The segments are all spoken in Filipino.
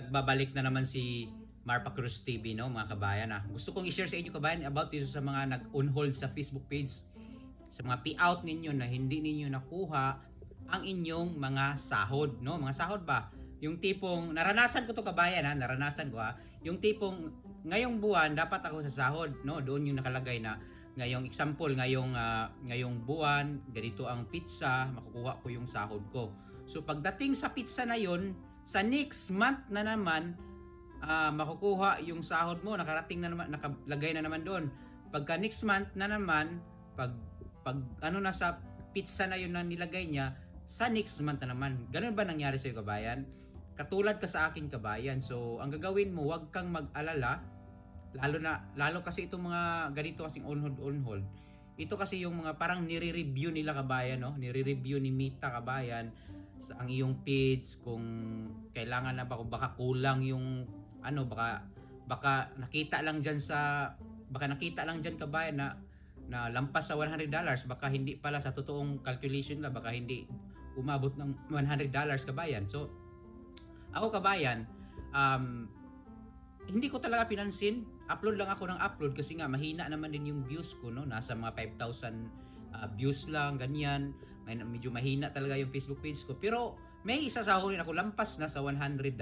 nagbabalik na naman si Marpa Cruz TV, no, mga kabayan. Gusto kong i-share sa inyo, kabayan, about dito sa mga nag-on hold sa Facebook page, sa mga payout ninyo na hindi ninyo nakuha ang inyong mga sahod, no? Mga sahod ba? Yung tipong naranasan ko to, kabayan, naranasan ko, yung tipong ngayong buwan dapat ako sa sahod, no? Doon yung nakalagay na ngayong example, ngayong buwan ganito ang pizza, makukuha ko yung sahod ko. So pagdating sa pizza na yon, sa next month na naman, makukuha yung sahod mo, nakarating na naman, nakalagay na naman doon. Pagka next month na naman, pag ano na sa pizza na yun na nilagay niya, sa next month na naman. Ganun ba nangyari sa'yo, kabayan? Katulad ka sa akin, kabayan. So ang gagawin mo, wag kang mag-alala, lalo kasi itong mga ganito kasing on hold. Ito kasi yung mga parang nire-review nila, kabayan, no? Nire-review ni Meta, kabayan, sa ang iyong page, kung kailangan na ba, kung baka kulang yung ano, baka nakita lang diyan, kabayan, na lampas sa $100, baka hindi pala sa totoong calculation na, baka hindi umabot ng $100, kabayan. So ako, kabayan, hindi ko talaga pinansin. Upload lang ako ng upload kasi nga mahina naman din yung views ko, no? Nasa mga 5,000 views lang, ganyan. Medyo mahina talaga yung Facebook page ko. Pero may isasahurin ako, lampas na sa $100.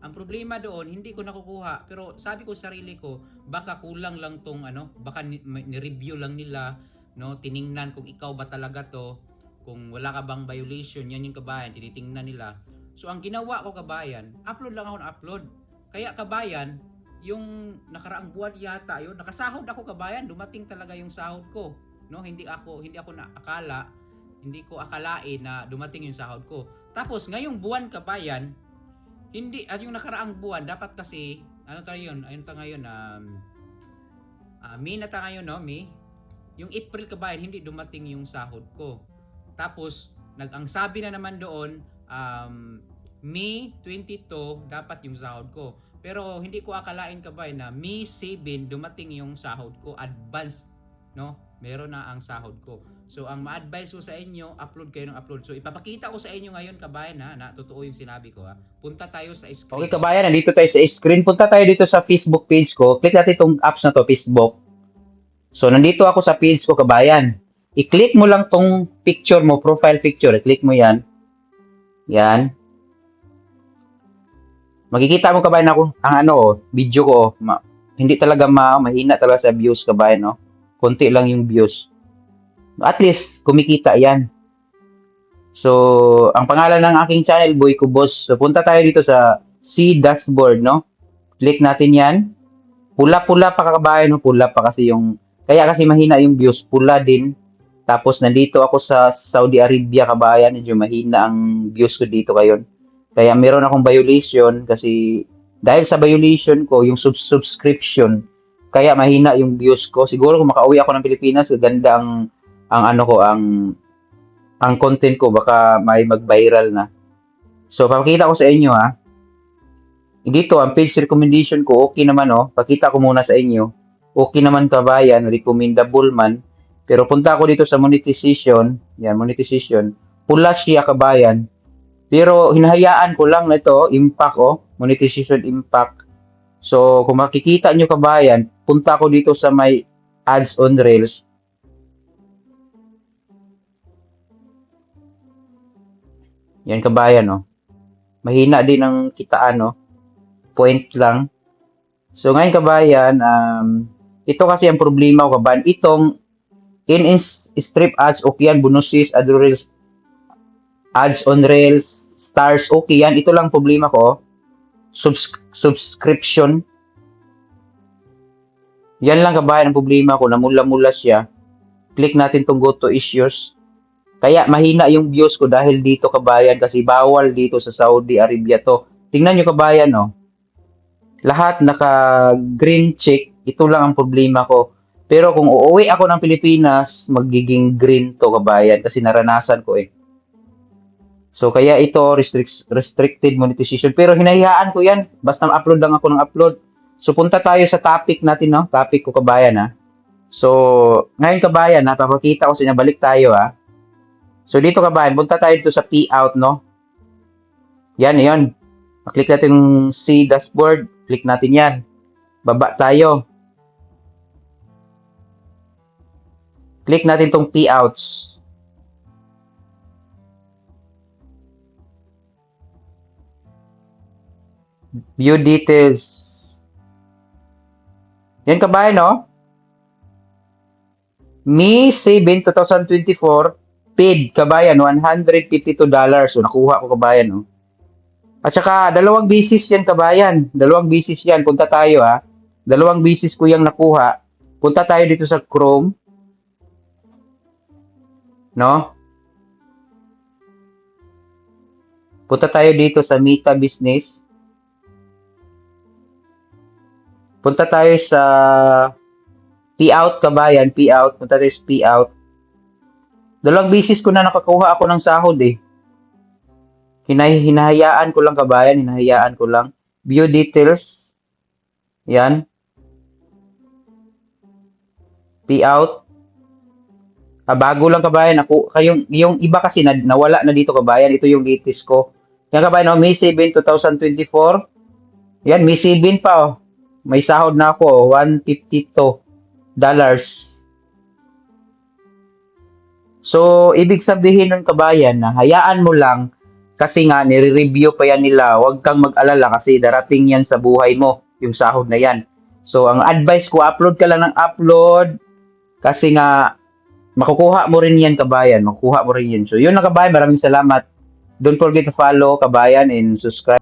Ang problema doon, hindi ko nakukuha. Pero sabi ko sa sarili ko, baka kulang lang tong ano, baka ni-review lang nila, no? Tiningnan kung ikaw ba talaga to, kung wala ka bang violation, yan yung, kabayan, tinitingnan nila. So ang ginawa ko, kabayan, upload lang ako ng upload. Kaya, kabayan, yung nakaraang buwan yata yun, nakasahod ako, kabayan, dumating talaga yung sahod ko, no? Hindi ko akalain na dumating yung sahod ko. Tapos ngayong buwan, kabayan, hindi, at yung nakaraang buwan dapat kasi ano tayo yun, ayun ta ngayon, May na ta ngayon, no? May yung April, kabayan, hindi dumating yung sahod ko. Tapos ang sabi na naman doon, May 22 dapat yung sahod ko. Pero hindi ko akalain, kabayan, na May 7 dumating yung sahod ko, advance, no? Meron na ang sahod ko. So ang ma-advise ko sa inyo, upload kayo ng upload. So ipapakita ko sa inyo ngayon, kabayan, na totoo yung sinabi ko, Punta tayo sa screen. Okay, kabayan, nandito tayo sa screen. Punta tayo dito sa Facebook page ko. Click natin itong apps na to, Facebook. So, nandito ako sa page ko, kabayan. I-click mo lang tong picture mo, profile picture. I-click mo yan. Yan. Makikita mo, kabayan, ako, video ko. Hindi talaga mahina talaga sa views, kabayan, no? Konti lang yung views. At least, kumikita yan. So, ang pangalan ng aking channel, Boy Kubos. So, punta tayo dito sa See Dashboard, no? Click natin yan. Pula-pula pa, kabayan, no? Pula pa kasi kaya kasi mahina yung views, pula din. Tapos, nandito ako sa Saudi Arabia, kabayan. Medyo mahina ang views ko dito ngayon. Kaya meron akong violation kasi dahil sa violation ko, yung subscription, kaya mahina yung views ko. Siguro kung makauwi ako ng Pilipinas, ganda ang content ko, baka may mag-viral na. So, papakita ko sa inyo, Dito, ang page recommendation ko, okay naman, Pakita ko muna sa inyo. Okay naman, kabayan, recommendable man. Pero punta ako dito sa monetization. Yan, monetization. Pula siya, kabayan. Pero hinahayaan ko lang na ito, impact, monetization impact. So, kung makikita nyo, kabayan, punta ko dito sa may ads on Reels. Yan, kabayan, Mahina din ang kitaan, Point lang. So, ngayon, kabayan, ito kasi ang problema ko, kabayan. Itong in-strip ads, okay yan, bonuses, ad reels, ads on Reels, stars, okay yan. Ito lang problema ko, subscription. Yan lang, kabayan, ang problema ko, namula-mula siya. Click natin tong go to issues. Kaya mahina yung views ko dahil dito, kabayan, kasi bawal dito sa Saudi Arabia to. Tingnan nyo, kabayan, lahat naka-green check. Ito lang ang problema ko. Pero kung uuwi ako ng Pilipinas, magiging green to, kabayan, kasi naranasan ko So, kaya ito, restricted monetization. Pero hinahayaan ko yan. Basta upload lang ako ng upload. So, punta tayo sa topic natin, Topic ko, kabayan, So, ngayon, kabayan, papakita ko sa inyo. Balik tayo, So, dito, kabayan, punta tayo dito sa payout, Yan, yan. Click natin yung C dashboard. Click natin yan. Baba tayo. Click natin tong payouts. View details. Yan kabayan, no? May 7, 2024, paid kabayan, $152. So, nakuha ko kabayan, no? At saka, dalawang bisis yan kabayan. Dalawang bisis yan. Punta tayo, ha? Dalawang bisis ko yung nakuha. Punta tayo dito sa Chrome. No? Punta tayo dito sa Meta Business. Punta tayo sa payout kabayan, payout. Punta tayo sa payout. Dalawang bisis ko na nakakuha ako ng sahod eh. Hinahayaan ko lang kabayan, hinahayaan ko lang. View details. Yan. Payout. Bago lang kabayan ako. Yung iba kasi nawala na dito kabayan. Ito yung latest ko. Yan kabayan, no? May 7, 2024. Yan, May 7 pa oh. May sahod na ako, $152. So, ibig sabihin ng kabayan na hayaan mo lang kasi nga nire-review pa yan nila. Huwag kang mag-alala kasi darating yan sa buhay mo, yung sahod na yan. So, ang advice ko, upload ka lang ng upload kasi nga makukuha mo rin yan kabayan. Makukuha mo rin yan. So, yun na kabayan. Maraming salamat. Don't forget to follow kabayan and subscribe.